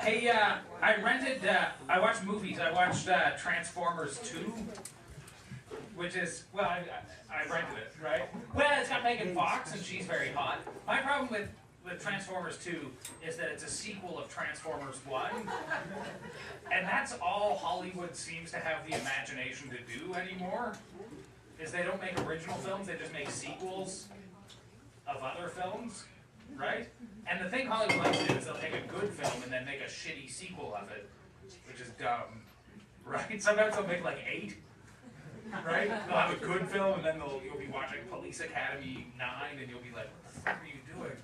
Hey, I watched movies. I watched Transformers 2, which is, well, I rented it, right? Well, it's got Megan Fox, and she's very hot. My problem with Transformers 2 is that it's a sequel of Transformers 1, and that's all Hollywood seems to have the imagination to do anymore, is they don't make original films, they just make sequels of other films. Right? And the thing Hollywood likes to do is they'll take a good film and then make a shitty sequel of it, which is dumb. Right? Sometimes they'll make like 8. Right? They'll have a good film and then you'll be watching Police Academy 9 and you'll be like, what the fuck are you doing?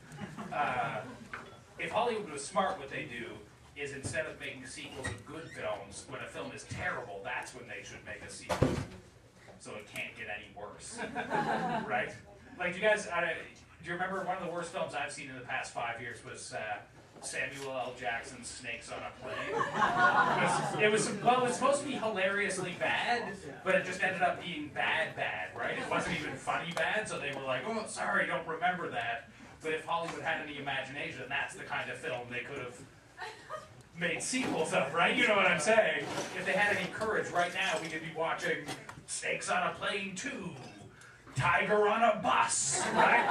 If Hollywood was smart, what they do is instead of making sequels of good films, when a film is terrible, that's when they should make a sequel. So it can't get any worse. Right? Like, you guys, do you remember one of the worst films I've seen in the past 5 years was Samuel L. Jackson's Snakes on a Plane? It was supposed to be hilariously bad, but it just ended up being bad, right? It wasn't even funny bad, so they were like, oh, sorry, don't remember that. But if Hollywood had any imagination, that's the kind of film they could have made sequels of, right? You know what I'm saying? If they had any courage right now, we could be watching Snakes on a Plane 2. Tiger on a Bus, right?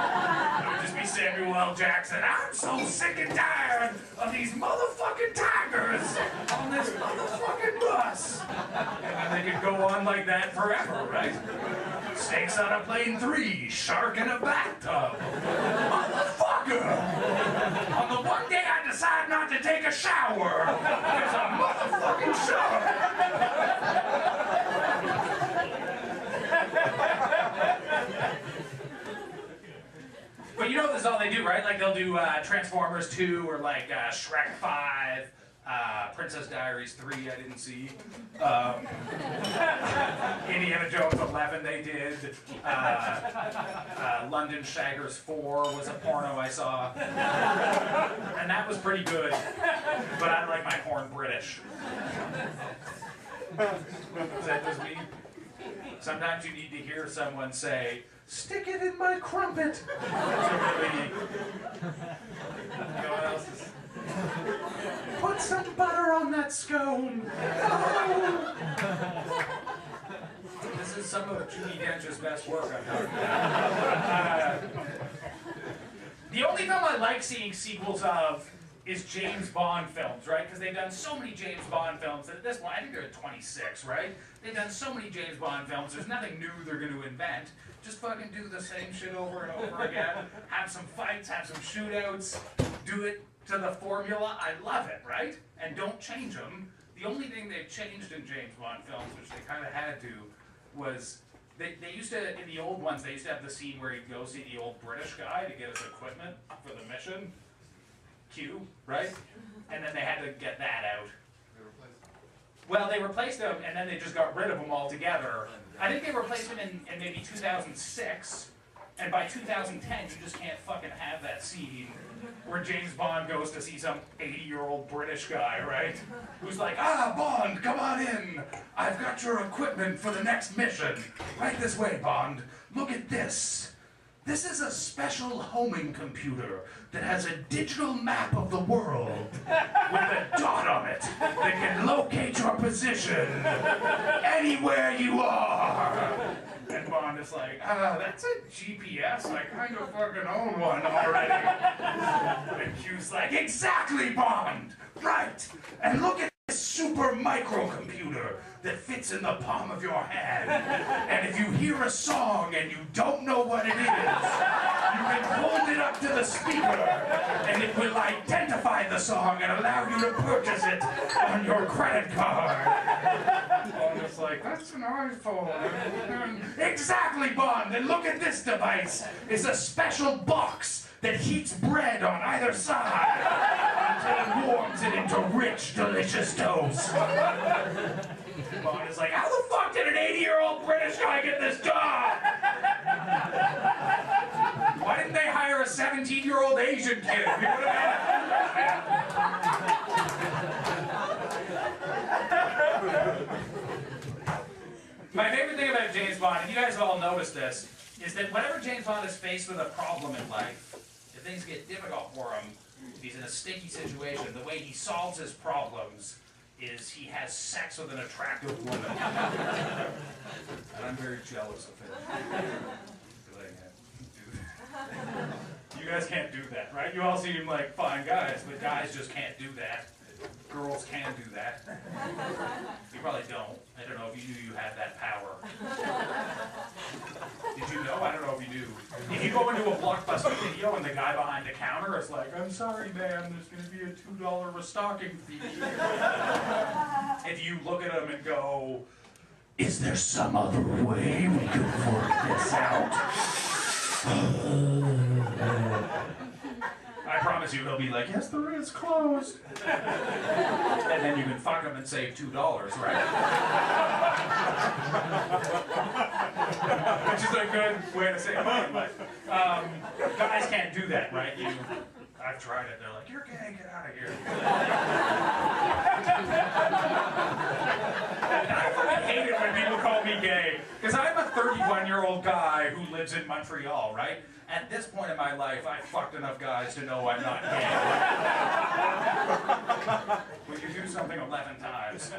It would just be Samuel L. Jackson. I'm so sick and tired of these motherfucking tigers on this motherfucking bus. And then they could go on like that forever, right? Snakes on a Plane 3, Shark in a Bathtub. Motherfucker! On the one day I decide not to take a shower, there's a motherfucking shark! But you know this is all they do, right? Like they'll do Transformers 2 or like Shrek 5, Princess Diaries 3 I didn't see, Indiana Jones 11 they did, London Shaggers 4 was a porno I saw, and that was pretty good, but I like my horn British. Is that just me? Sometimes you need to hear someone say, stick it in my crumpet. You know what else is? Put some butter on that scone. This is some of Judi Dench's best work, I'm talking about. The only film I like seeing sequels of is James Bond films, right? Because they've done so many James Bond films that at this point, I think they're at 26, right? They've done so many James Bond films, there's nothing new they're going to invent. Just fucking do the same shit over and over again. Have some fights, have some shootouts, do it to the formula. I love it, right? And don't change them. The only thing they've changed in James Bond films, which they kind of had to, was they used to, in the old ones, they used to have the scene where he'd go see the old British guy to get his equipment for the mission. Q, right? And then they had to get that out. Well, they replaced them, and then they just got rid of them altogether. I think they replaced them in maybe 2006, and by 2010, you just can't fucking have that scene where James Bond goes to see some 80-year-old British guy, right? Who's like, Bond, come on in. I've got your equipment for the next mission. Right this way, Bond. Look at this. This is a special homing computer that has a digital map of the world with a dot on it that can locate your position anywhere you are. And Bond is like, that's a GPS? I kind of fucking own one already. And Q's like, exactly, Bond! Right! And look at this super microcomputer that fits in the palm of your hand. And if you hear a song and you don't know what it is, you can hold it up to the speaker and it will identify the song and allow you to purchase it on your credit card. Bond is like, that's an iPhone. Exactly, Bond. And look at this device. It's a special box that heats bread on either side until it warms it into rich, delicious toast. Bond is like, how the fuck did an 80-year-old British guy get this job? Why didn't they hire a 17-year-old Asian kid? We would My favorite thing about James Bond, and you guys have all noticed this, is that whenever James Bond is faced with a problem in life, if things get difficult for him, if he's in a sticky situation, the way he solves his problems is he has sex with an attractive woman. And I'm very jealous of him. You guys can't do that, right? You all seem like fine guys, but guys just can't do that. Girls can do that. You probably don't. I don't know if you knew you had that power. Did you know? I don't know if you knew. If you go into a Blockbuster video and the guy behind the counter is like, I'm sorry, ma'am, there's going to be a $2 restocking fee. If you look at him and go, is there some other way we could work this out? I promise you, he'll be like, yes, there is, closed. And then you can fuck him and save $2, right? Which is a good way to say money, but guys can't do that, right? I've tried it. They're like, you're gay, get out of here. I hate it when people call me gay, because I'm a 31-year-old guy who lives in Montreal, right? At this point in my life, I've fucked enough guys to know I'm not gay. When you do something 11 times.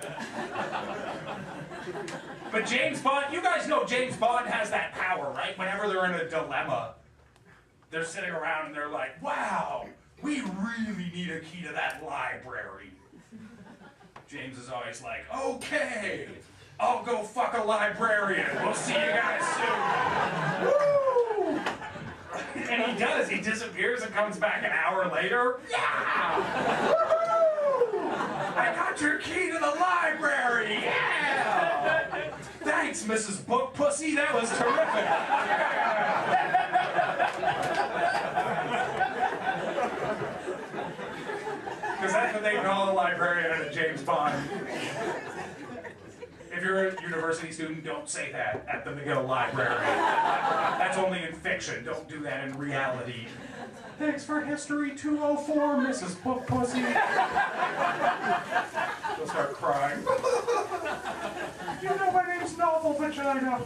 But James Bond, you guys know James Bond has that power, right? Whenever they're in a dilemma, they're sitting around and they're like, wow, we really need a key to that library. James is always like, okay, I'll go fuck a librarian. We'll see you guys soon. Woo! And he does. He disappears and comes back an hour later. Yeah! Woo! I got your key to the library. Yeah! Thanks, Mrs. Book Pussy. That was terrific. Because that's what they call a librarian in a James Bond. If you're a university student, don't say that at the McGill Library. That's only in fiction. Don't do that in reality. Thanks for history 204, Mrs. Book Pussy. They'll start crying. You know my name's Novel Vagina.